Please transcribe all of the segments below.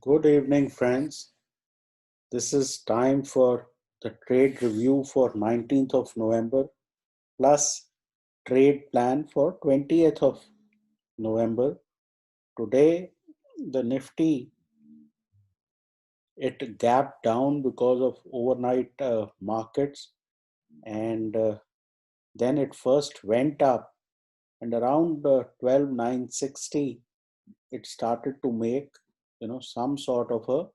Good evening, friends. This is time for the trade review for 19th of November plus trade plan for 20th of November. Today, the Nifty it gapped down because of overnight markets, and then it first went up, and around 12,960 it started to make some sort of a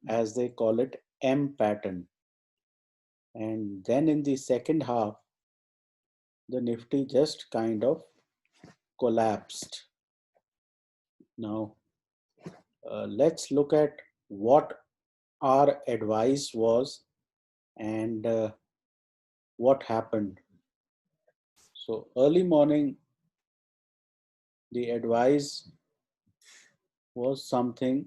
as they call it M pattern. And then in the second half, the Nifty just kind of collapsed. Now, let's look at what our advice was and what happened. So, early morning, the advice was something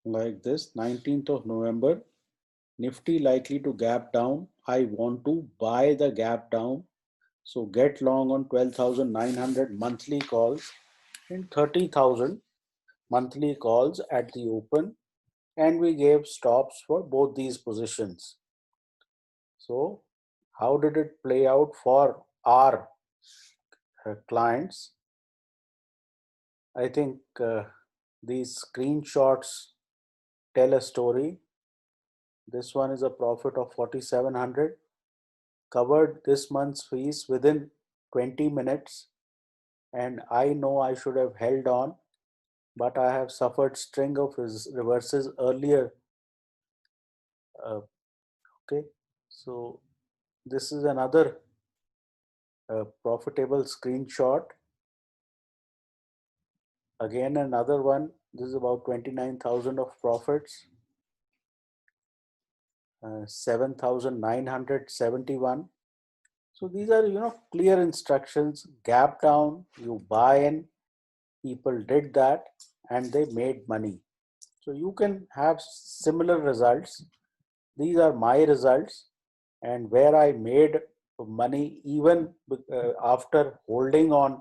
like this: 19th of November, Nifty likely to gap down. I want to buy the gap down. So, get long on 12,900 monthly calls and 30,000 monthly calls at the open, and we gave stops for both these positions. So, how did it play out for our clients? I think these screenshots tell a story. This one is a profit of 4,700, covered this month's fees within 20 minutes, and I know I should have held on, but I have suffered string of reverses earlier. Okay, so this is another profitable screenshot. Again, another one. This is about 29,000 of profits. 7,971. So these are clear instructions. Gap down, you buy in. People did that, and they made money. So you can have similar results. These are my results, and where I made money even after holding on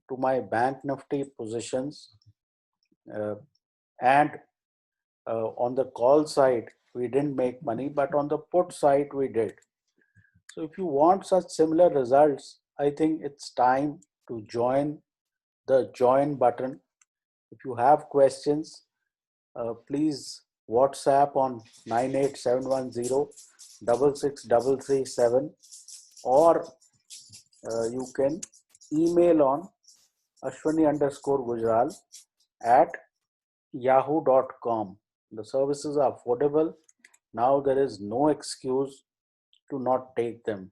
to my bank nifty positions, uh, and on the call side we didn't make money, but on the put side we did. So if you want such similar results, I think it's time to join the join button. If you have questions, please WhatsApp on 98710 or you can email on ashwani_gujral at yahoo.com. The services are affordable. Now there is no excuse to not take them.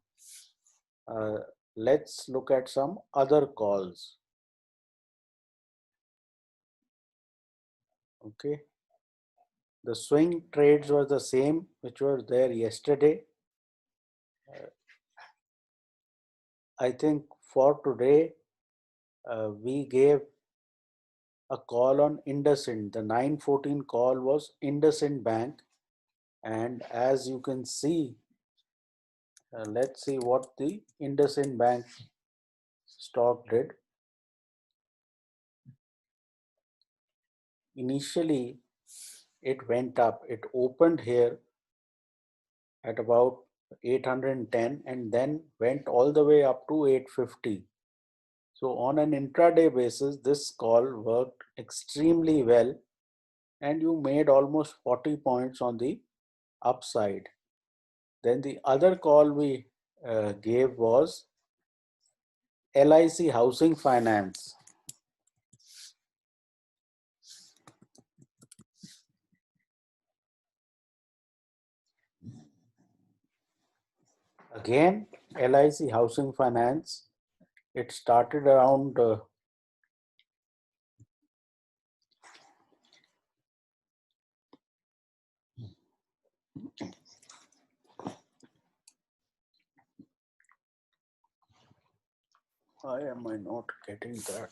Uh, let's look at some other calls. Okay. The swing trades were the same, which were there yesterday. I think for today, we gave a call on IndusInd. The 914 call was IndusInd Bank. And as you can see, let's see what the IndusInd Bank stock did. Initially, it went up. It opened here at about 810 and then went all the way up to 850. So on an intraday basis, this call worked extremely well, and you made almost 40 points on the upside. Then the other call we gave was LIC Housing Finance. Again, LIC Housing Finance, it started around why am I not getting that?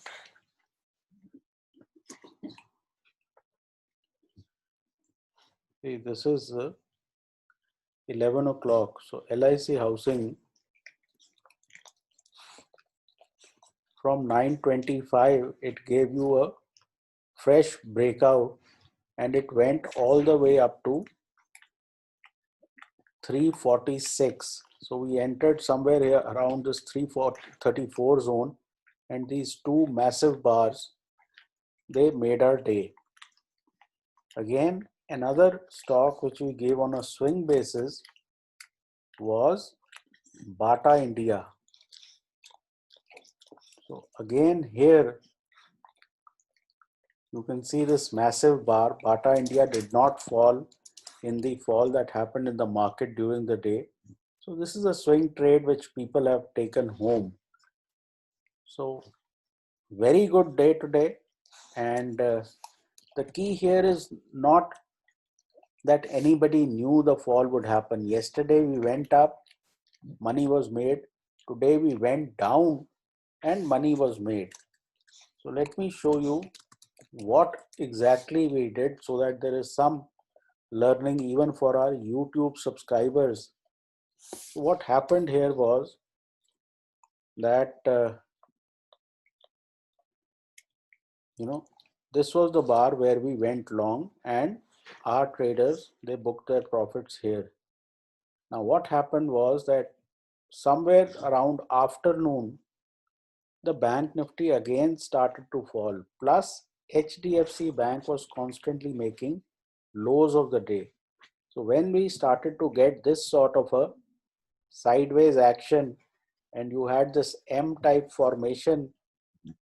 See, this is 11 o'clock. So LIC Housing from 9:25, it gave you a fresh breakout and it went all the way up to 346. So we entered somewhere here around this 334 zone, and these two massive bars, they made our day. Again, another stock which we gave on a swing basis was Bata India. So again here you can see this massive bar. Bata India did not fall in the fall that happened in the market during the day. So this is a swing trade which people have taken home. So very good day today, and the key here is not that anybody knew the fall would happen. Yesterday we went up, money was made. Today we went down and money was made. So let me show you what exactly we did so that there is some learning even for our YouTube subscribers. What happened here was that this was the bar where we went long, and our traders, they booked their profits here. Now what happened was that somewhere around afternoon, the bank nifty again started to fall, plus HDFC Bank was constantly making lows of the day. So when we started to get this sort of a sideways action and you had this M type formation,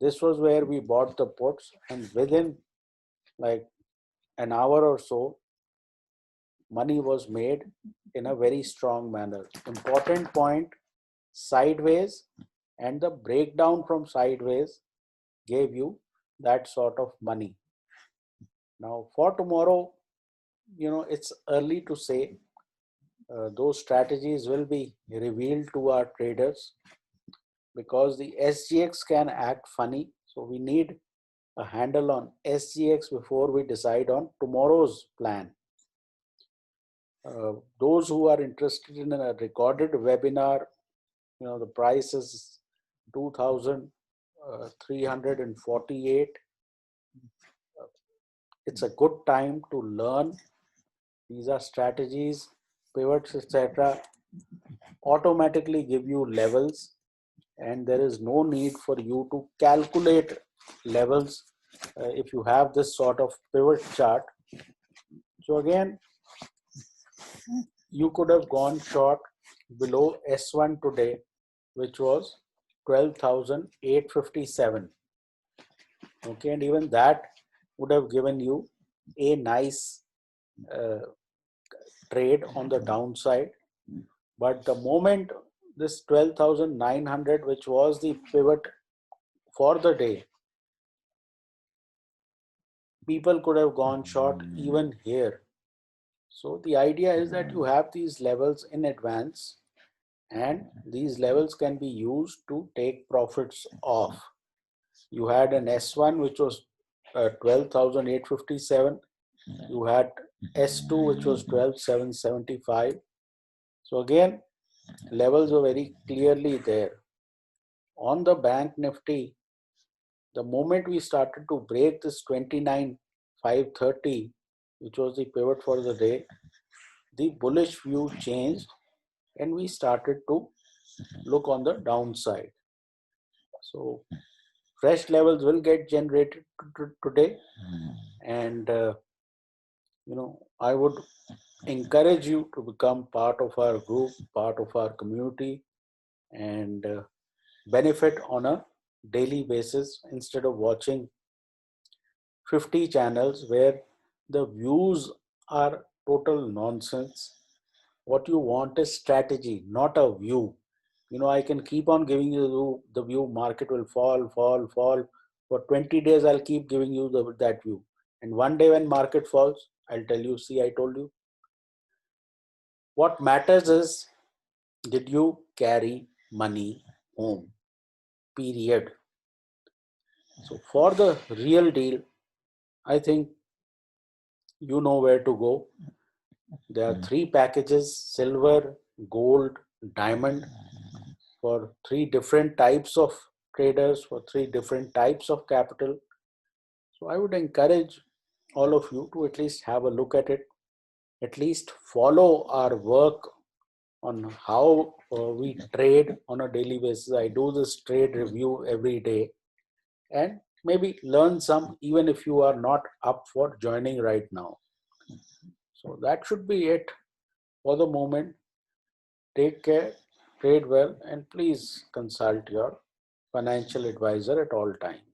this was where we bought the puts, and within like an hour or so, money was made in a very strong manner. Important point, sideways, and the breakdown from sideways gave you that sort of money. Now for tomorrow, it's early to say. Those strategies will be revealed to our traders because the SGX can act funny. So we need a handle on SGX before we decide on tomorrow's plan. Those who are interested in a recorded webinar, the price is 2,348. It's a good time to learn. These are strategies, pivots, etc. automatically give you levels, and there is no need for you to calculate levels if you have this sort of pivot chart. So again, you could have gone short below S1 today, which was 12,857. Okay, and even that would have given you a nice trade on the downside. But the moment this 12,900, which was the pivot for the day, people could have gone short even here. So the idea is that you have these levels in advance, and these levels can be used to take profits off. You had an S1 which was 12,857. You had S2 which was 12,775. So again, levels were very clearly there. On the bank nifty, the moment we started to break this 29,530, which was the pivot for the day, the bullish view changed and we started to look on the downside. So fresh levels will get generated today, and I would encourage you to become part of our group, part of our community, and benefit on a daily basis instead of watching 50 channels where the views are total nonsense. What you want is strategy, not a view. I can keep on giving you the view, market will fall, fall, fall. For 20 days, I'll keep giving you that view. And one day when market falls, I'll tell you, see, I told you. What matters is, did you carry money home? Period. So for the real deal, I think you know where to go. There are three packages: silver, gold, diamond, for three different types of traders, for three different types of capital. So I would encourage all of you to at least have a look at it, at least follow our work on how we trade on a daily basis. I do this trade review every day, and maybe learn some even if you are not up for joining right now. So that should be it for the moment. Take care, trade well, and please consult your financial advisor at all times.